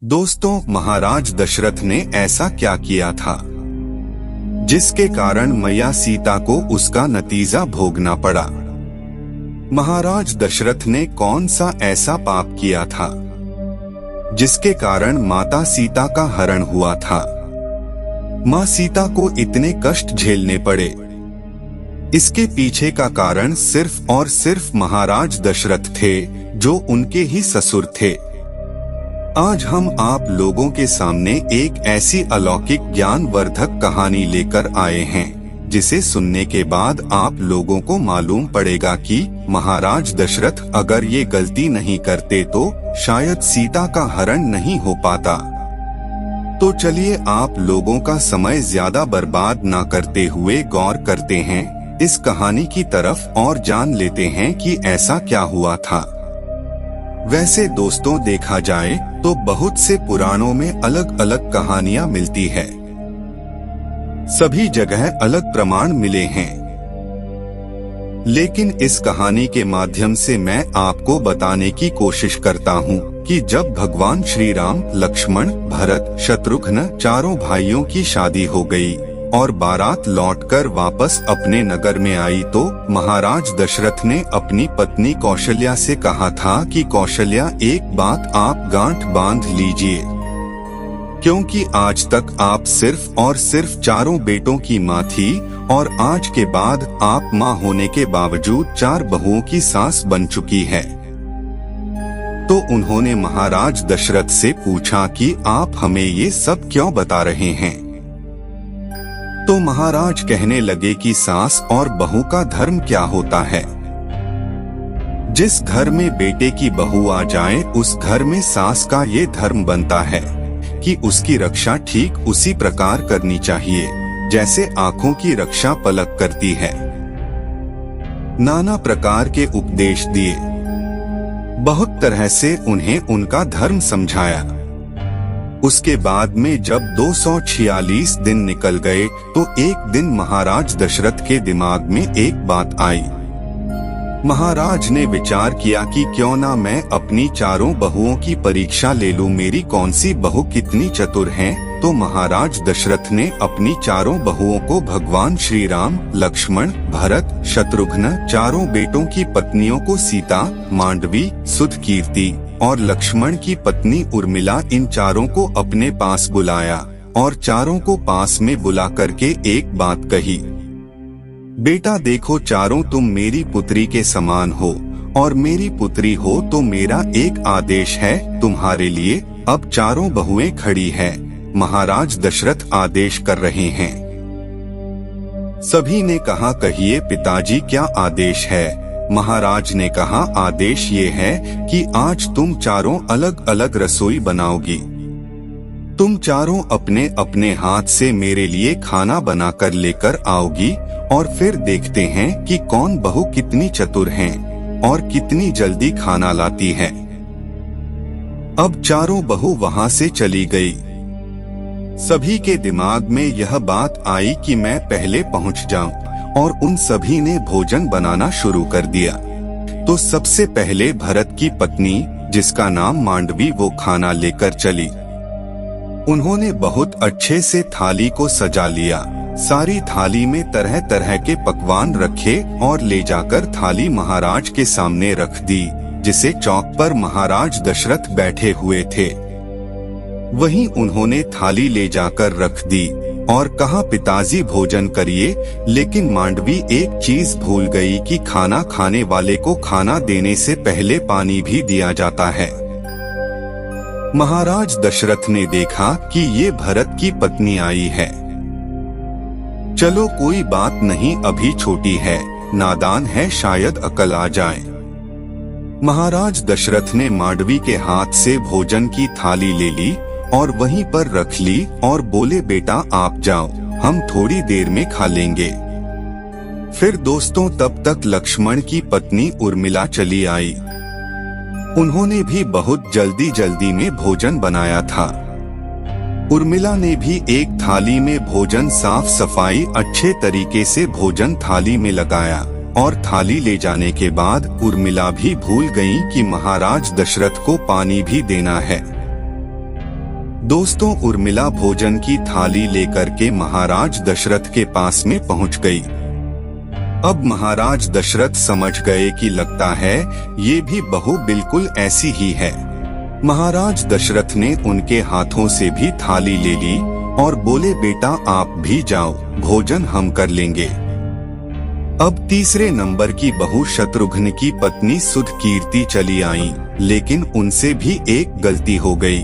दोस्तों, महाराज दशरथ ने ऐसा क्या किया था जिसके कारण मैया सीता को उसका नतीजा भोगना पड़ा। महाराज दशरथ ने कौन सा ऐसा पाप किया था जिसके कारण माता सीता का हरण हुआ था। मां सीता को इतने कष्ट झेलने पड़े। इसके पीछे का कारण सिर्फ और सिर्फ महाराज दशरथ थे, जो उनके ही ससुर थे। आज हम आप लोगों के सामने एक ऐसी अलौकिक ज्ञानवर्धक कहानी लेकर आए हैं, जिसे सुनने के बाद आप लोगों को मालूम पड़ेगा कि महाराज दशरथ अगर ये गलती नहीं करते तो शायद सीता का हरण नहीं हो पाता। तो चलिए आप लोगों का समय ज्यादा बर्बाद ना करते हुए गौर करते हैं इस कहानी की तरफ और जान लेते हैं कि ऐसा क्या हुआ था। वैसे दोस्तों, देखा जाए तो बहुत से पुराणों में अलग अलग कहानियां मिलती है। सभी जगह अलग प्रमाण मिले हैं, लेकिन इस कहानी के माध्यम से मैं आपको बताने की कोशिश करता हूं कि जब भगवान श्री राम, लक्ष्मण, भरत, शत्रुघ्न चारों भाइयों की शादी हो गई और बारात लौटकर वापस अपने नगर में आई, तो महाराज दशरथ ने अपनी पत्नी कौशल्या से कहा था कि कौशल्या, एक बात आप गांठ बांध लीजिए, क्योंकि आज तक आप सिर्फ और सिर्फ चारों बेटों की माँ थी और आज के बाद आप माँ होने के बावजूद 4 बहुओं की सास बन चुकी है। तो उन्होंने महाराज दशरथ से पूछा कि आप हमें ये सब क्यों बता रहे हैं। तो महाराज कहने लगे कि सास और बहू का धर्म क्या होता है। जिस घर में बेटे की बहू आ जाए, उस घर में सास का ये धर्म बनता है कि उसकी रक्षा ठीक उसी प्रकार करनी चाहिए जैसे आंखों की रक्षा पलक करती है। नाना प्रकार के उपदेश दिए, बहुत तरह से उन्हें उनका धर्म समझाया। उसके बाद में जब 246 दिन निकल गए, तो एक दिन महाराज दशरथ के दिमाग में एक बात आई। महाराज ने विचार किया कि क्यों ना मैं अपनी चारों बहुओं की परीक्षा ले लूं, मेरी कौन सी बहू कितनी चतुर है। तो महाराज दशरथ ने अपनी चारों बहुओं को भगवान श्री राम, लक्ष्मण, भरत, शत्रुघ्न चारों बेटों की पत्नियों को सीता, मांडवी, सुधकीर्ति और लक्ष्मण की पत्नी उर्मिला, इन चारों को अपने पास बुलाया और चारों को पास में बुला करके एक बात कही। बेटा देखो, चारों तुम मेरी पुत्री के समान हो और मेरी पुत्री हो, तो मेरा एक आदेश है तुम्हारे लिए। अब चारों बहुएं खड़ी है, महाराज दशरथ आदेश कर रहे हैं। सभी ने कहा, कहिए पिताजी, क्या आदेश है। महाराज ने कहा, आदेश ये है कि आज तुम चारों अलग अलग रसोई बनाओगी। तुम चारों अपने अपने हाथ से मेरे लिए खाना बनाकर लेकर आओगी और फिर देखते हैं कि कौन बहू कितनी चतुर है और कितनी जल्दी खाना लाती है। अब चारों बहू वहां से चली गई। सभी के दिमाग में यह बात आई कि मैं पहले पहुंच जाऊं, और उन सभी ने भोजन बनाना शुरू कर दिया। तो सबसे पहले भरत की पत्नी, जिसका नाम मांडवी, वो खाना लेकर चली। उन्होंने बहुत अच्छे से थाली को सजा लिया। सारी थाली में तरह तरह के पकवान रखे और ले जाकर थाली महाराज के सामने रख दी, जिसे चौक पर महाराज दशरथ बैठे हुए थे। वहीं उन्होंने थाली ले जाकर रख दी और कहा, पिताजी भोजन करिए। लेकिन मांडवी एक चीज भूल गई कि खाना खाने वाले को खाना देने से पहले पानी भी दिया जाता है। महाराज दशरथ ने देखा कि ये भरत की पत्नी आई है। चलो कोई बात नहीं, अभी छोटी है, नादान है, शायद अकल आ जाए। महाराज दशरथ ने मांडवी के हाथ से भोजन की थाली ले ली और वहीं पर रख ली और बोले, बेटा आप जाओ, हम थोड़ी देर में खा लेंगे। फिर दोस्तों, तब तक लक्ष्मण की पत्नी उर्मिला चली आई। उन्होंने भी बहुत जल्दी जल्दी में भोजन बनाया था। उर्मिला ने भी एक थाली में भोजन साफ सफाई अच्छे तरीके से भोजन थाली में लगाया और थाली ले जाने के बाद उर्मिला भी भूल गईं कि महाराज दशरथ को पानी भी देना है। दोस्तों, उर्मिला भोजन की थाली लेकर के महाराज दशरथ के पास में पहुंच गई। अब महाराज दशरथ समझ गए कि लगता है ये भी बहू बिल्कुल ऐसी ही है। महाराज दशरथ ने उनके हाथों से भी थाली ले ली और बोले, बेटा आप भी जाओ, भोजन हम कर लेंगे। अब तीसरे नंबर की बहू शत्रुघ्न की पत्नी सुधकीर्ति चली आई, लेकिन उनसे भी एक गलती हो गई।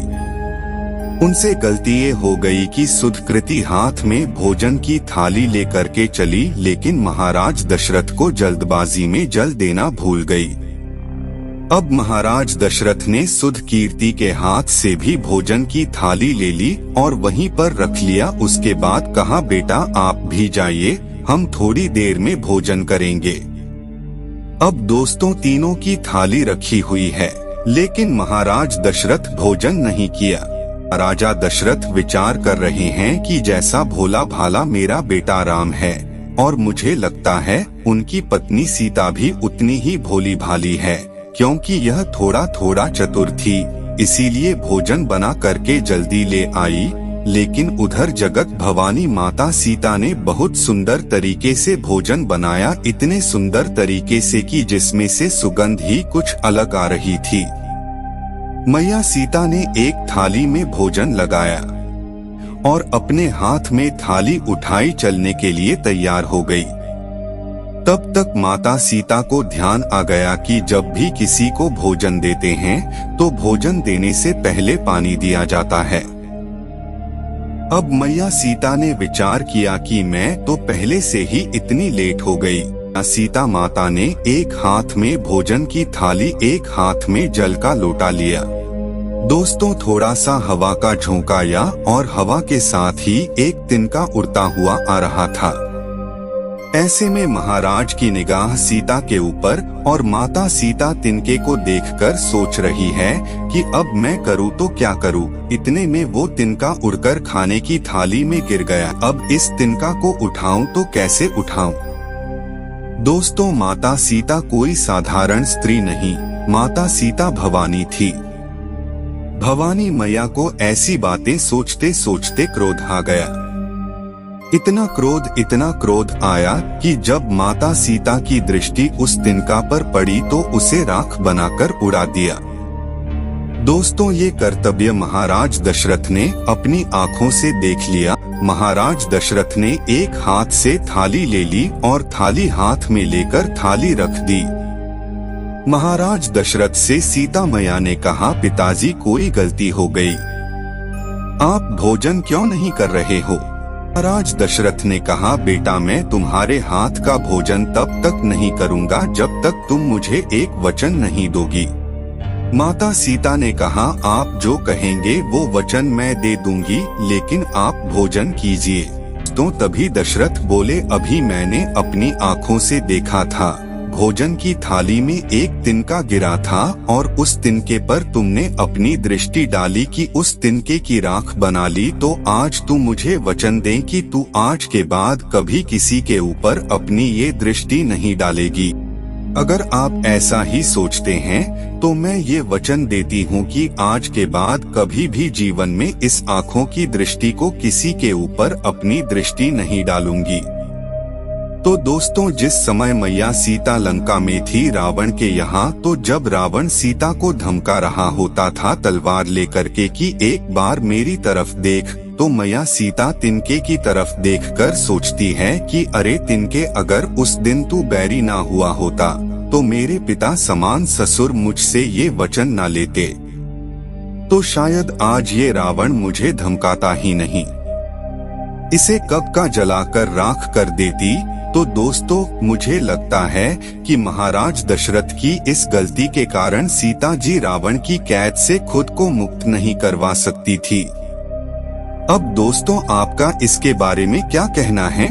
उनसे गलती ये हो गई कि सुधकृति हाथ में भोजन की थाली लेकर के चली, लेकिन महाराज दशरथ को जल्दबाजी में जल देना भूल गई। अब महाराज दशरथ ने सुधकीर्ति के हाथ से भी भोजन की थाली ले ली और वहीं पर रख लिया। उसके बाद कहा, बेटा आप भी जाइए, हम थोड़ी देर में भोजन करेंगे। अब दोस्तों, तीनों की थाली रखी हुई है, लेकिन महाराज दशरथ भोजन नहीं किया। राजा दशरथ विचार कर रहे हैं कि जैसा भोला भाला मेरा बेटा राम है, और मुझे लगता है उनकी पत्नी सीता भी उतनी ही भोली भाली है, क्योंकि यह थोड़ा थोड़ा चतुर थी, इसीलिए भोजन बना करके जल्दी ले आई। लेकिन उधर जगत भवानी माता सीता ने बहुत सुंदर तरीके से भोजन बनाया, इतने सुंदर तरीके से कि जिसमें से सुगंध ही कुछ अलग आ रही थी। मैया सीता ने एक थाली में भोजन लगाया और अपने हाथ में थाली उठाई, चलने के लिए तैयार हो गई। तब तक माता सीता को ध्यान आ गया कि जब भी किसी को भोजन देते हैं तो भोजन देने से पहले पानी दिया जाता है। अब मैया सीता ने विचार किया कि मैं तो पहले से ही इतनी लेट हो गई। सीता माता ने एक हाथ में भोजन की थाली, एक हाथ में जल का लोटा लिया। दोस्तों, थोड़ा सा हवा का झोंका आया और हवा के साथ ही एक तिनका उड़ता हुआ आ रहा था। ऐसे में महाराज की निगाह सीता के ऊपर, और माता सीता तिनके को देखकर सोच रही है कि अब मैं करूँ तो क्या करूँ। इतने में वो तिनका उड़कर खाने की थाली में गिर गया। अब इस तिनका को उठाऊं तो कैसे उठाऊं? दोस्तों, माता सीता कोई साधारण स्त्री नहीं, माता सीता भवानी थी। भवानी मैया को ऐसी बातें सोचते सोचते क्रोध आ गया। इतना क्रोध आया कि जब माता सीता की दृष्टि उस तिनका पर पड़ी तो उसे राख बनाकर उड़ा दिया। दोस्तों, ये कर्तव्य महाराज दशरथ ने अपनी आंखों से देख लिया। महाराज दशरथ ने एक हाथ से थाली ले ली और थाली हाथ में लेकर थाली रख दी। महाराज दशरथ से सीता मैया ने कहा, पिताजी कोई गलती हो गई, आप भोजन क्यों नहीं कर रहे हो? महाराज दशरथ ने कहा, बेटा मैं तुम्हारे हाथ का भोजन तब तक नहीं करूँगा जब तक तुम मुझे एक वचन नहीं दोगी। माता सीता ने कहा, आप जो कहेंगे वो वचन मैं दे दूंगी, लेकिन आप भोजन कीजिए। तो तभी दशरथ बोले, अभी मैंने अपनी आँखों से देखा था, भोजन की थाली में एक तिनका गिरा था और उस तिनके पर तुमने अपनी दृष्टि डाली कि उस तिनके की राख बना ली। तो आज तू मुझे वचन दे कि तू आज के बाद कभी किसी के ऊपर अपनी ये दृष्टि नहीं डालेगी। अगर आप ऐसा ही सोचते हैं तो मैं ये वचन देती हूँ कि आज के बाद कभी भी जीवन में इस आँखों की दृष्टि को किसी के ऊपर अपनी दृष्टि नहीं डालूंगी। तो दोस्तों, जिस समय मैया सीता लंका में थी रावण के यहाँ, तो जब रावण सीता को धमका रहा होता था तलवार लेकर के कि एक बार मेरी तरफ देख, तो मैया सीता तिनके की तरफ देखकर सोचती है कि अरे तिनके, अगर उस दिन तू बैरी ना हुआ होता तो मेरे पिता समान ससुर मुझसे ये वचन ना लेते, तो शायद आज ये रावण मुझे धमकाता ही नहीं, इसे कब का जलाकर राख कर देती। तो दोस्तों, मुझे लगता है कि महाराज दशरथ की इस गलती के कारण सीता जी रावण की कैद से खुद को मुक्त नहीं करवा सकती थी। अब दोस्तों, आपका इसके बारे में क्या कहना है?